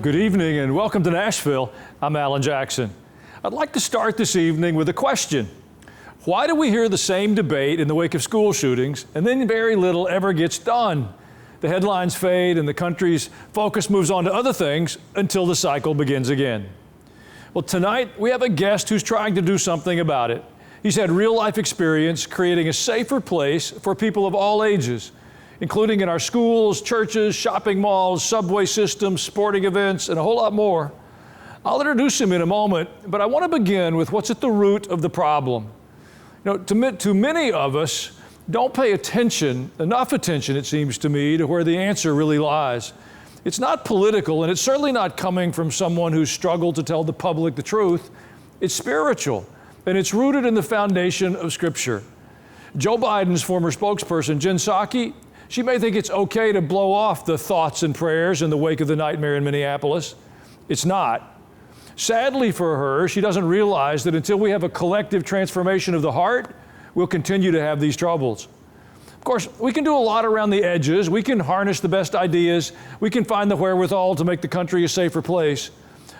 Good evening and welcome to Nashville. I'm Alan Jackson. I'd like to start this evening with a question. Why do we hear the same debate in the wake of school shootings and then very little ever gets done? The headlines fade and the country's focus moves on to other things until the cycle begins again. Well, tonight we have a guest who's trying to do something about it. He's had real-life experience creating a safer place for people of all ages, including in our schools, churches, shopping malls, subway systems, sporting events, and a whole lot more. I'll introduce him in a moment, but I want to begin with what's at the root of the problem. You know, too many of us don't pay enough attention, it seems to me, to where the answer really lies. It's not political, and it's certainly not coming from someone who's struggled to tell the public the truth. It's spiritual, and it's rooted in the foundation of Scripture. Joe Biden's former spokesperson, Jen Psaki, she may think it's okay to blow off the thoughts and prayers in the wake of the nightmare in Minneapolis. It's not. Sadly for her, she doesn't realize that until we have a collective transformation of the heart, we'll continue to have these troubles. Of course, we can do a lot around the edges. We can harness the best ideas. We can find the wherewithal to make the country a safer place.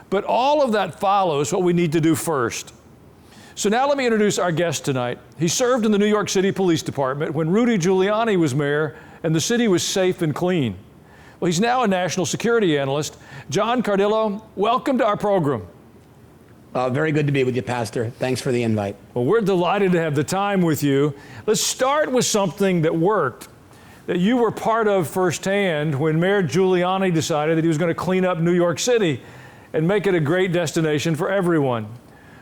But all of that follows what we need to do first. So now let me introduce our guest tonight. He served in the New York City Police Department when Rudy Giuliani was mayor and the city was safe and clean. Well, he's now a national security analyst. John Cardillo, welcome to our program. Very good to be with you, Pastor. Thanks for the invite. Well, we're delighted to have the time with you. Let's start with something that worked, that you were part of firsthand when Mayor Giuliani decided that he was going to clean up New York City and make it a great destination for everyone.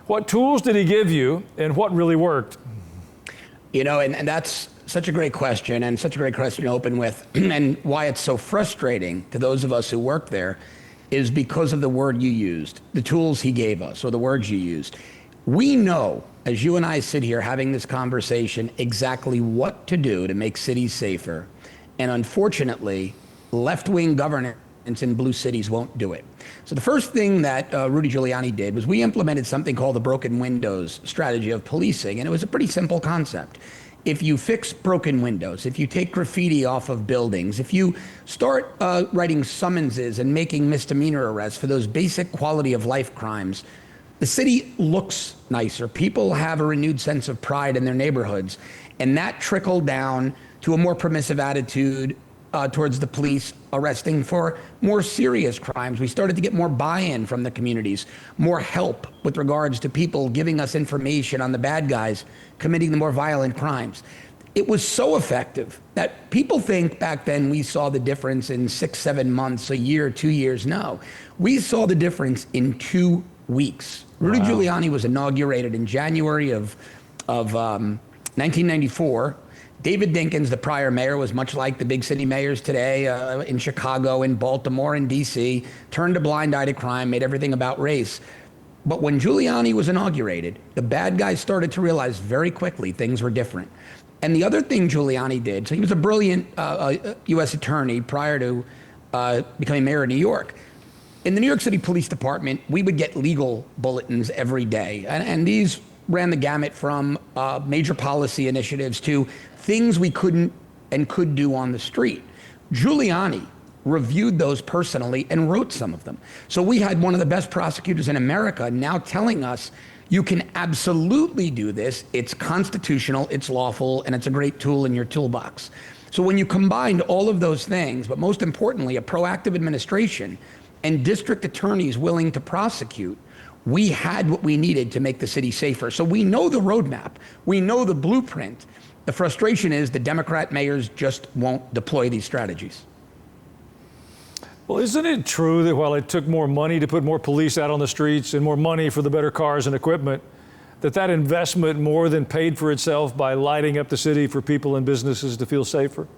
What tools did he give you, and what really worked? You know, and that's such a great question, and such a great question to open with. And why it's so frustrating to those of us who work there is because of the word you used, the tools he gave us, or the words you used. We know, as you and I sit here having this conversation, exactly what to do to make cities safer. And unfortunately, left-wing governance in blue cities won't do it. So the first thing that Rudy Giuliani did was we implemented something called the broken windows strategy of policing, and it was a pretty simple concept. If you fix broken windows, if you take graffiti off of buildings, if you start writing summonses and making misdemeanor arrests for those basic quality of life crimes, the city looks nicer. People have a renewed sense of pride in their neighborhoods, and that trickled down to a more permissive attitude towards the police arresting for more serious crimes. We started to get more buy-in from the communities, more help with regards to people giving us information on the bad guys committing the more violent crimes. It was so effective that people think back then we saw the difference in 6, 7 months, a year, 2 years. No, we saw the difference in 2 weeks. Rudy Giuliani was inaugurated in January of 1994. David Dinkins, the prior mayor, was much like the big city mayors today in Chicago, in Baltimore, in DC, turned a blind eye to crime, made everything about race. But when Giuliani was inaugurated, the bad guys started to realize very quickly things were different. And the other thing Giuliani did, so he was a brilliant U.S. attorney prior to becoming mayor of New York. In the New York City Police Department, we would get legal bulletins every day. And these ran the gamut from major policy initiatives to things we couldn't and could do on the street. Giuliani reviewed those personally and wrote some of them. So we had one of the best prosecutors in America now telling us, you can absolutely do this. It's constitutional, it's lawful, and it's a great tool in your toolbox. So when you combined all of those things, but most importantly, a proactive administration and district attorneys willing to prosecute, we had what we needed to make the city safer. So we know the roadmap, we know the blueprint. The frustration is the Democrat mayors just won't deploy these strategies. Well, isn't it true that while it took more money to put more police out on the streets and more money for the better cars and equipment, that investment more than paid for itself by lighting up the city for people and businesses to feel safer?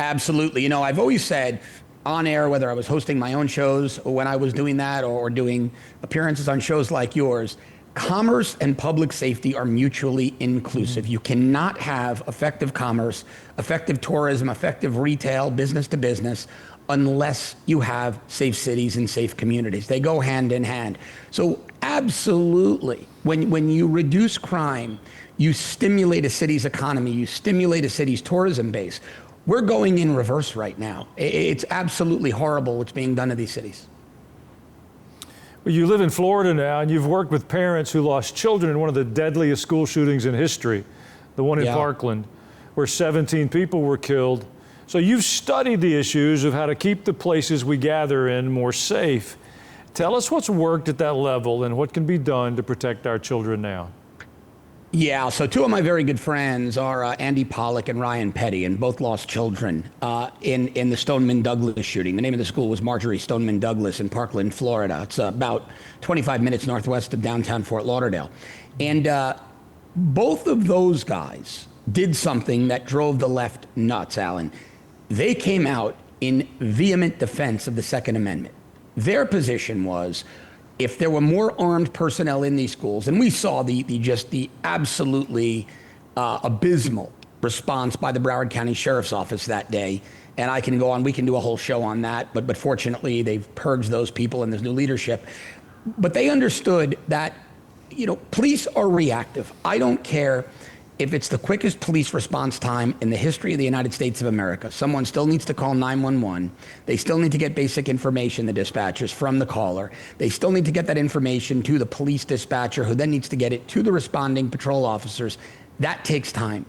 Absolutely. You know, I've always said on air, whether I was hosting my own shows or when I was doing that or doing appearances on shows like yours, commerce and public safety are mutually inclusive. You cannot have effective commerce, effective tourism, effective retail, business to business, unless you have safe cities and safe communities. They go hand in hand. So absolutely, when you reduce crime, you stimulate a city's economy, you stimulate a city's tourism base. We're going in reverse right now. It's absolutely horrible what's being done to these cities. You live in Florida now, and you've worked with parents who lost children in one of the deadliest school shootings in history, the one in Parkland, where 17 people were killed. So you've studied the issues of how to keep the places we gather in more safe. Tell us what's worked at that level and what can be done to protect our children now. Yeah, so two of my very good friends are Andy Pollack and Ryan Petty, and both lost children in the Stoneman Douglas shooting. The name of the school was Marjorie Stoneman Douglas in Parkland, Florida. It's about 25 minutes northwest of downtown Fort Lauderdale. And both of those guys did something that drove the left nuts, Alan. They came out in vehement defense of the Second Amendment. Their position was, if there were more armed personnel in these schools, and we saw the absolutely abysmal response by the Broward County Sheriff's Office that day, and I can go on, we can do a whole show on that, but fortunately they've purged those people and there's new leadership. But they understood that, police are reactive. I don't care if it's the quickest police response time in the history of the United States of America. Someone still needs to call 911. They still need to get basic information, the dispatchers, from the caller. They still need to get that information to the police dispatcher, who then needs to get it to the responding patrol officers. That takes time.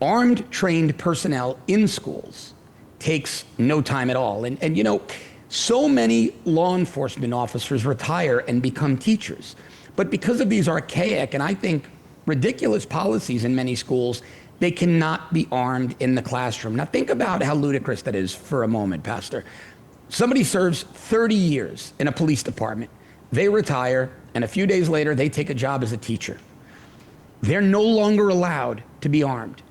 Armed, trained personnel in schools takes no time at all. And so many law enforcement officers retire and become teachers. But because of these archaic, and I think ridiculous policies in many schools, they cannot be armed in the classroom. Now think about how ludicrous that is for a moment, Pastor. Somebody serves 30 years in a police department. They retire, and a few days later, they take a job as a teacher. They're no longer allowed to be armed.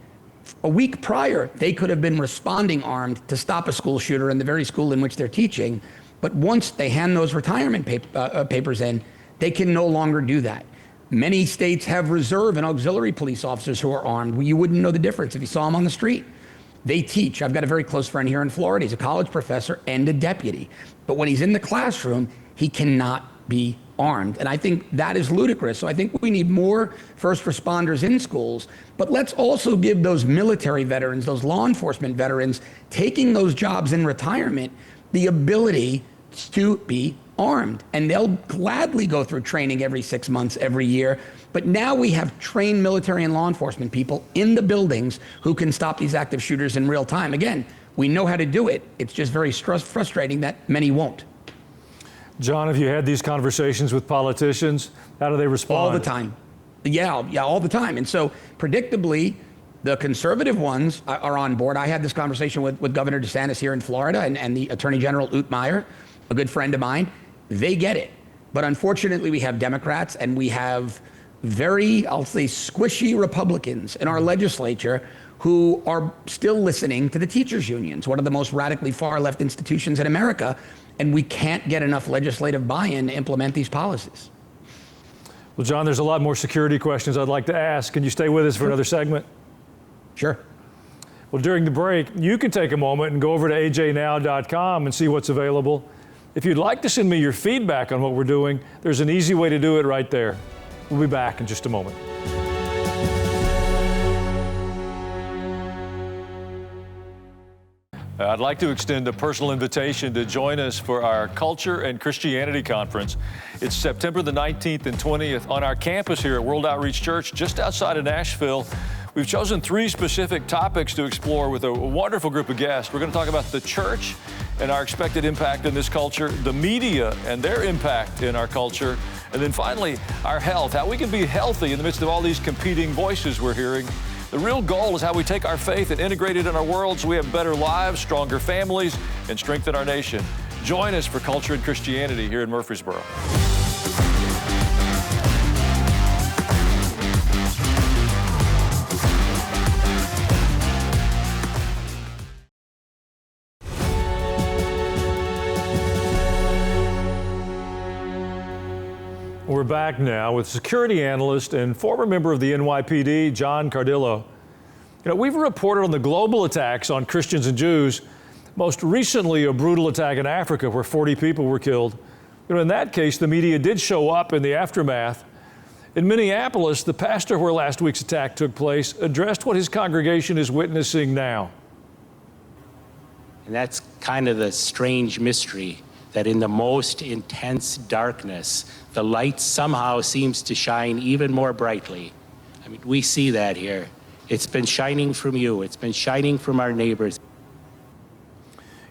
A week prior, they could have been responding armed to stop a school shooter in the very school in which they're teaching. But once they hand those retirement papers in, they can no longer do that. Many states have reserve and auxiliary police officers who are armed. You wouldn't know the difference if you saw them on the street. They teach. I've got a very close friend here in Florida. He's a college professor and a deputy. But when he's in the classroom, he cannot be armed. And I think that is ludicrous. So I think we need more first responders in schools. But let's also give those military veterans, those law enforcement veterans, taking those jobs in retirement, the ability to be armed, and they'll gladly go through training every 6 months, every year. But now we have trained military and law enforcement people in the buildings who can stop these active shooters in real time. Again, we know how to do it. It's just very frustrating that many won't. John, have you had these conversations with politicians? How do they respond? All the time. Yeah, all the time. And so predictably, the conservative ones are on board. I had this conversation with Governor DeSantis here in Florida and the Attorney General Utmeyer, a good friend of mine. They get it. But unfortunately, we have Democrats and we have very, I'll say, squishy Republicans in our legislature who are still listening to the teachers' unions, one of the most radically far-left institutions in America, and we can't get enough legislative buy-in to implement these policies. Well, John, there's a lot more security questions I'd like to ask. Can you stay with us for another segment? Sure. Well, during the break, you can take a moment and go over to ajnow.com and see what's available. If you'd like to send me your feedback on what we're doing, there's an easy way to do it right there. We'll be back in just a moment. I'd like to extend a personal invitation to join us for our Culture and Christianity Conference. It's September the 19th and 20th on our campus here at World Outreach Church, just outside of Nashville. We've chosen 3 specific topics to explore with a wonderful group of guests. We're going to talk about the church and our expected impact in this culture, the media and their impact in our culture, and then finally, our health, how we can be healthy in the midst of all these competing voices we're hearing. The real goal is how we take our faith and integrate it in our world so we have better lives, stronger families, and strengthen our nation. Join us for Culture and Christianity here in Murfreesboro. We're back now with security analyst and former member of the NYPD, John Cardillo. We've reported on the global attacks on Christians and Jews, most recently a brutal attack in Africa where 40 people were killed. In that case, the media did show up in the aftermath. In Minneapolis, the pastor where last week's attack took place addressed what his congregation is witnessing now. And that's kind of the strange mystery that in the most intense darkness, the light somehow seems to shine even more brightly. I mean, we see that here. It's been shining from you. It's been shining from our neighbors.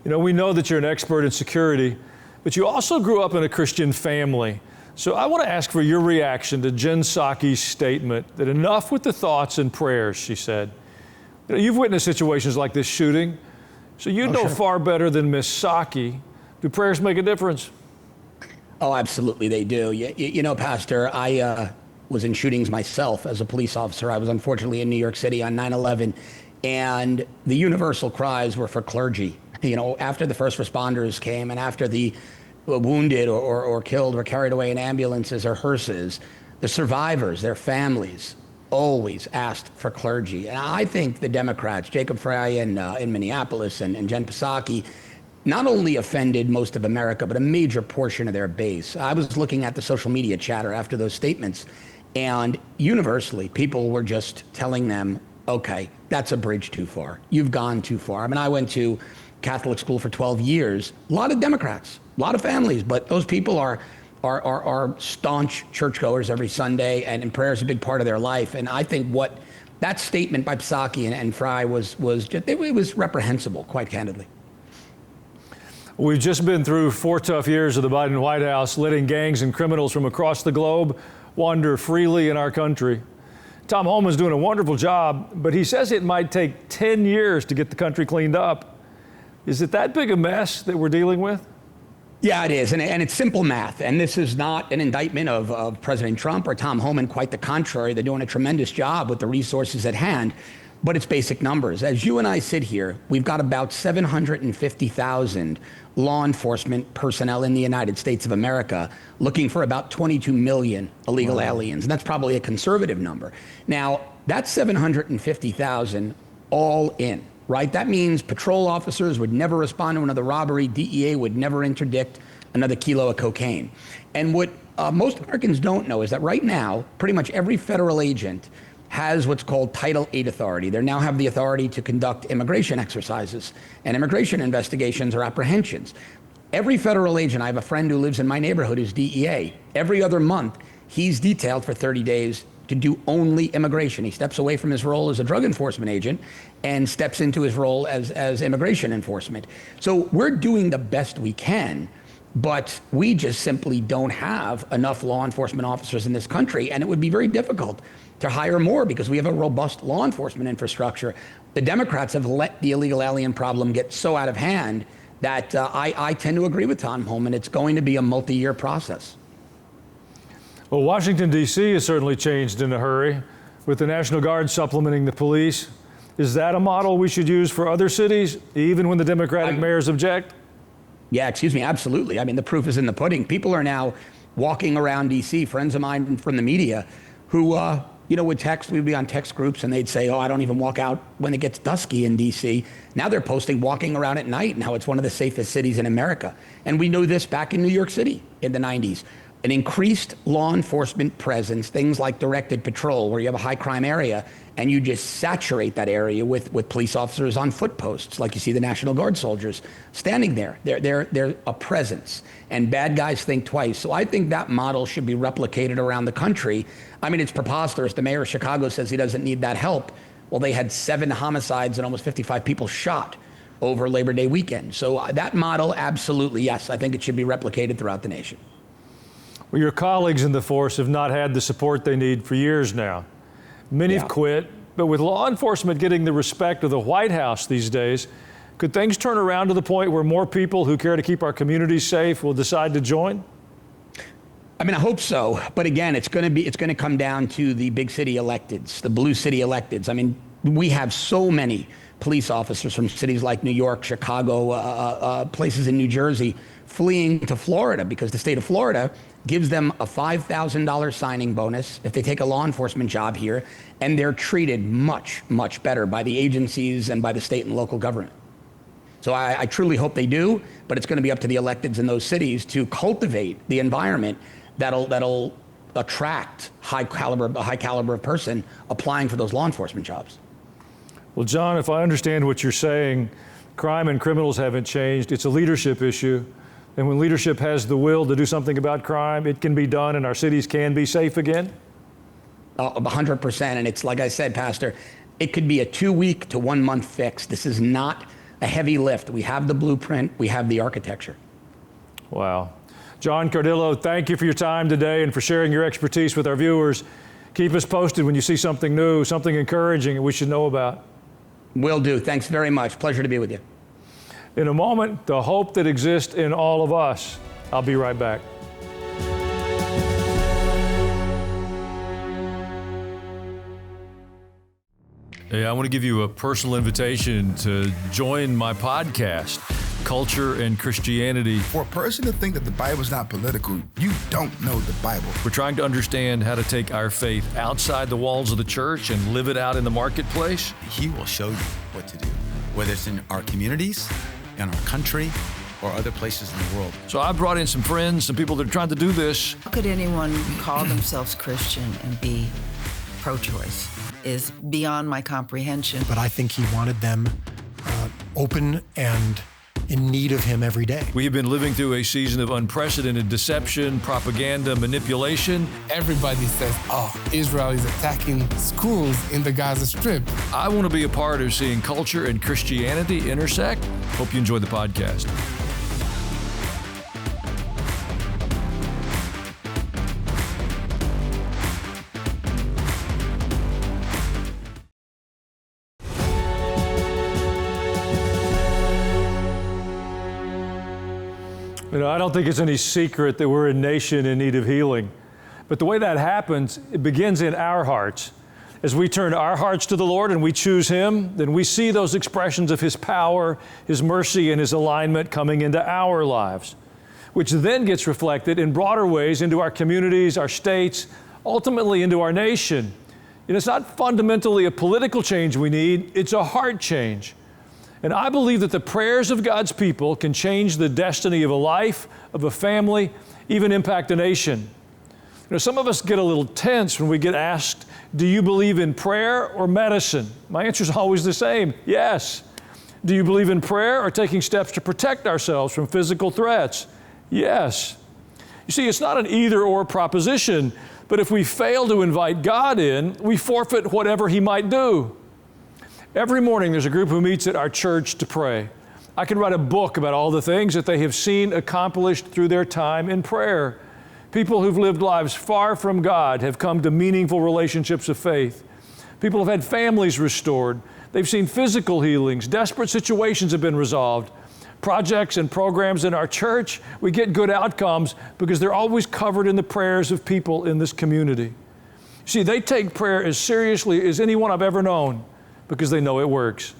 You know, we know that you're an expert in security, but you also grew up in a Christian family. So I want to ask for your reaction to Jen Psaki's statement that enough with the thoughts and prayers, she said. You know, you've witnessed situations like this shooting, so you know far better than Miss Psaki. Do prayers make a difference? Oh, absolutely they do. You know, Pastor, I was in shootings myself as a police officer. I was unfortunately in New York City on 9/11, and the universal cries were for clergy. You know, after the first responders came and after the wounded or killed were carried away in ambulances or hearses, the survivors, their families, always asked for clergy. And I think the Democrats, Jacob Frey in Minneapolis and Jen Psaki, not only offended most of America, but a major portion of their base. I was looking at the social media chatter after those statements, and universally, people were just telling them, okay, that's a bridge too far. You've gone too far. I mean, I went to Catholic school for 12 years. A lot of Democrats, a lot of families, but those people are staunch churchgoers every Sunday, and prayer is a big part of their life. And I think what that statement by Psaki and Frey was just, it was reprehensible, quite candidly. We've just been through 4 tough years of the Biden White House, letting gangs and criminals from across the globe wander freely in our country. Tom Homan's doing a wonderful job, but he says it might take 10 years to get the country cleaned up. Is it that big a mess that we're dealing with? Yeah, it is, and it's simple math. And this is not an indictment of President Trump or Tom Homan. Quite the contrary. They're doing a tremendous job with the resources at hand. But it's basic numbers. As you and I sit here, we've got about 750,000 law enforcement personnel in the United States of America looking for about 22 million illegal aliens. And that's probably a conservative number. Now, that's 750,000 all in, right? That means patrol officers would never respond to another robbery. DEA would never interdict another kilo of cocaine. And what most Americans don't know is that right now, pretty much every federal agent has what's called Title VIII authority. They now have the authority to conduct immigration exercises and immigration investigations or apprehensions. Every federal agent, I have a friend who lives in my neighborhood who's DEA. Every other month, he's detailed for 30 days to do only immigration. He steps away from his role as a drug enforcement agent and steps into his role as immigration enforcement. So we're doing the best we can, but we just simply don't have enough law enforcement officers in this country, and it would be very difficult to hire more because we have a robust law enforcement infrastructure. The Democrats have let the illegal alien problem get so out of hand that I tend to agree with Tom Homan. It's going to be a multi-year process. Well, Washington, D.C. has certainly changed in a hurry, with the National Guard supplementing the police. Is that a model we should use for other cities, even when the Democratic mayors object? Yeah, excuse me, absolutely. I mean, the proof is in the pudding. People are now walking around D.C., friends of mine from the media, who would text, we'd be on text groups and they'd say, oh, I don't even walk out when it gets dusky in DC. Now they're posting walking around at night and how it's one of the safest cities in America. And we knew this back in New York City in the 90s. An increased law enforcement presence, things like directed patrol, where you have a high crime area and you just saturate that area with police officers on foot posts, like you see the National Guard soldiers standing there. They're a presence, and bad guys think twice. So I think that model should be replicated around the country. I mean, it's preposterous. The mayor of Chicago says he doesn't need that help. Well, they had 7 homicides and almost 55 people shot over Labor Day weekend. So that model, absolutely, yes, I think it should be replicated throughout the nation. Well, your colleagues in the force have not had the support they need for years now. Many have quit, but with law enforcement getting the respect of the White House these days, could things turn around to the point where more people who care to keep our communities safe will decide to join? I mean, I hope so. But again, it's going to come down to the big city electeds, the blue city electeds. I mean, we have so many police officers from cities like New York, Chicago, places in New Jersey fleeing to Florida because the state of Florida gives them a $5,000 signing bonus if they take a law enforcement job here, and they're treated much, much better by the agencies and by the state and local government. So I truly hope they do, but it's going to be up to the electeds in those cities to cultivate the environment that'll attract a high caliber of person applying for those law enforcement jobs. Well, John, if I understand what you're saying, crime and criminals haven't changed. It's a leadership issue. And when leadership has the will to do something about crime, it can be done and our cities can be safe again? 100%. And it's like I said, Pastor, it could be a 2-week to 1 month fix. This is not a heavy lift. We have the blueprint, we have the architecture. Wow. John Cardillo, thank you for your time today and for sharing your expertise with our viewers. Keep us posted when you see something new, something encouraging that we should know about. Will do. Thanks very much. Pleasure to be with you. In a moment, the hope that exists in all of us. I'll be right back. Hey, I want to give you a personal invitation to join my podcast, Culture and Christianity. For a person to think that the Bible is not political, you don't know the Bible. We're trying to understand how to take our faith outside the walls of the church and live it out in the marketplace. He will show you what to do, whether it's in our communities, in our country, or other places in the world. So I brought in some friends, some people that are trying to do this. How could anyone call themselves Christian and be pro-choice? Is beyond my comprehension. But I think he wanted them open and in need of him every day. We have been living through a season of unprecedented deception, propaganda, manipulation. Everybody says, Israel is attacking schools in the Gaza Strip. I want to be a part of seeing culture and Christianity intersect. Hope you enjoy the podcast. You know, I don't think it's any secret that we're a nation in need of healing. But the way that happens, it begins in our hearts. As we turn our hearts to the Lord and we choose Him, then we see those expressions of His power, His mercy, and His alignment coming into our lives, which then gets reflected in broader ways into our communities, our states, ultimately into our nation. And it's not fundamentally a political change we need, it's a heart change. And I believe that the prayers of God's people can change the destiny of a life, of a family, even impact a nation. You know, some of us get a little tense when we get asked, do you believe in prayer or medicine? My answer is always the same, yes. Do you believe in prayer or taking steps to protect ourselves from physical threats? Yes. You see, it's not an either-or proposition, but if we fail to invite God in, we forfeit whatever He might do. Every morning there's a group who meets at our church to pray. I could write a book about all the things that they have seen accomplished through their time in prayer. People who've lived lives far from God have come to meaningful relationships of faith. People have had families restored. They've seen physical healings. Desperate situations have been resolved. Projects and programs in our church, we get good outcomes because they're always covered in the prayers of people in this community. See, they take prayer as seriously as anyone I've ever known, because they know it works.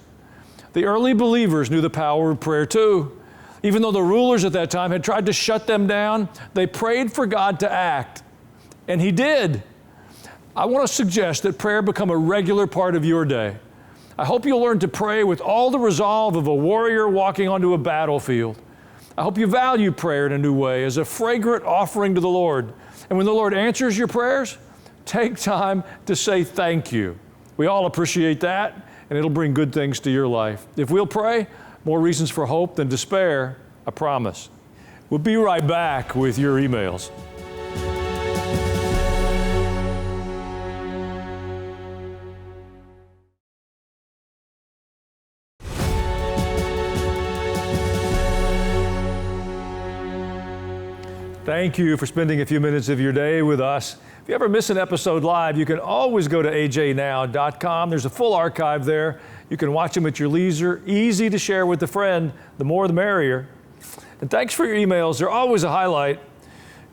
The early believers knew the power of prayer too. Even though the rulers at that time had tried to shut them down, they prayed for God to act, and He did. I want to suggest that prayer become a regular part of your day. I hope you'll learn to pray with all the resolve of a warrior walking onto a battlefield. I hope you value prayer in a new way as a fragrant offering to the Lord. And when the Lord answers your prayers, take time to say thank you. We all appreciate that, and it'll bring good things to your life. If we'll pray, more reasons for hope than despair, I promise. We'll be right back with your emails. Thank you for spending a few minutes of your day with us. If you ever miss an episode live, you can always go to ajnow.com. There's a full archive there. You can watch them at your leisure, easy to share with a friend. The more the merrier. And thanks for your emails. They're always a highlight.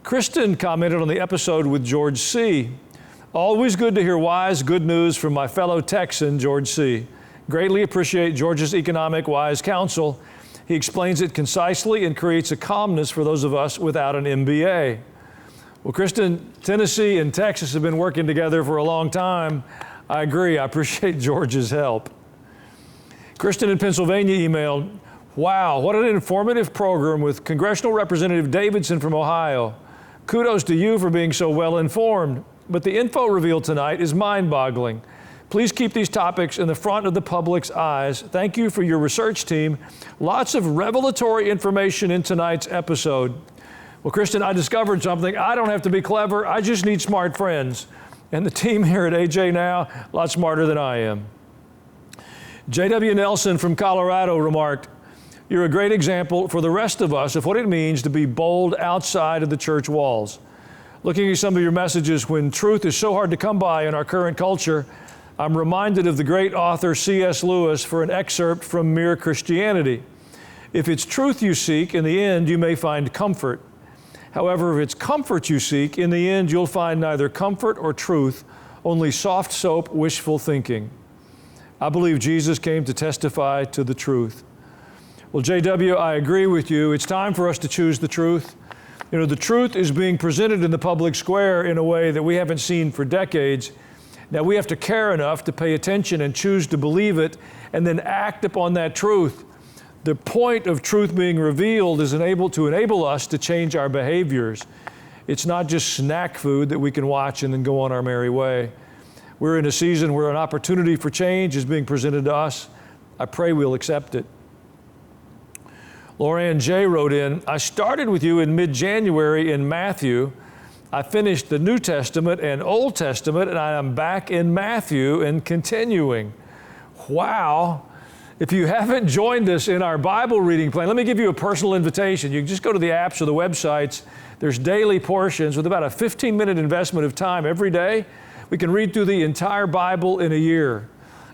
Kristen commented on the episode with George C. Always good to hear wise, good news from my fellow Texan, George C. Greatly appreciate George's economic wise counsel. He explains it concisely and creates a calmness for those of us without an MBA. Well, Kristen, Tennessee and Texas have been working together for a long time. I agree. I appreciate George's help. Kristen in Pennsylvania emailed, wow, what an informative program with Congressional Representative Davidson from Ohio. Kudos to you for being so well informed. But the info revealed tonight is mind-boggling. Please keep these topics in the front of the public's eyes. Thank you for your research team. Lots of revelatory information in tonight's episode. Well, Kristen, I discovered something. I don't have to be clever. I just need smart friends. And the team here at AJ Now, a lot smarter than I am. J.W. Nelson from Colorado remarked, "You're a great example for the rest of us of what it means to be bold outside of the church walls." Looking at some of your messages, when truth is so hard to come by in our current culture, I'm reminded of the great author C.S. Lewis for an excerpt from Mere Christianity. "If it's truth you seek, in the end you may find comfort. However, if it's comfort you seek, in the end you'll find neither comfort or truth, only soft soap, wishful thinking." I believe Jesus came to testify to the truth. Well, JW, I agree with you. It's time for us to choose the truth. You know, the truth is being presented in the public square in a way that we haven't seen for decades. Now we have to care enough to pay attention and choose to believe it and then act upon that truth. The point of truth being revealed is to enable us to change our behaviors. It's not just snack food that we can watch and then go on our merry way. We're in a season where an opportunity for change is being presented to us. I pray we'll accept it. Lauren J. wrote in, "I started with you in mid-January in Matthew. I finished the New Testament and Old Testament, and I am back in Matthew and continuing." Wow. If you haven't joined us in our Bible reading plan, let me give you a personal invitation. You can just go to the apps or the websites. There's daily portions with about a 15-minute investment of time every day. We can read through the entire Bible in a year.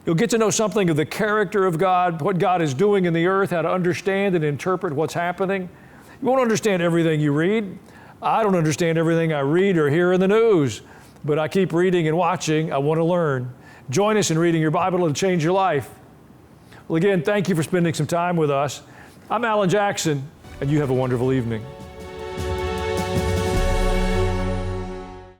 You'll get to know something of the character of God, what God is doing in the earth, how to understand and interpret what's happening. You won't understand everything you read. I don't understand everything I read or hear in the news, but I keep reading and watching. I want to learn. Join us in reading your Bible. It'll change your life. Well, again, thank you for spending some time with us. I'm Alan Jackson, and you have a wonderful evening.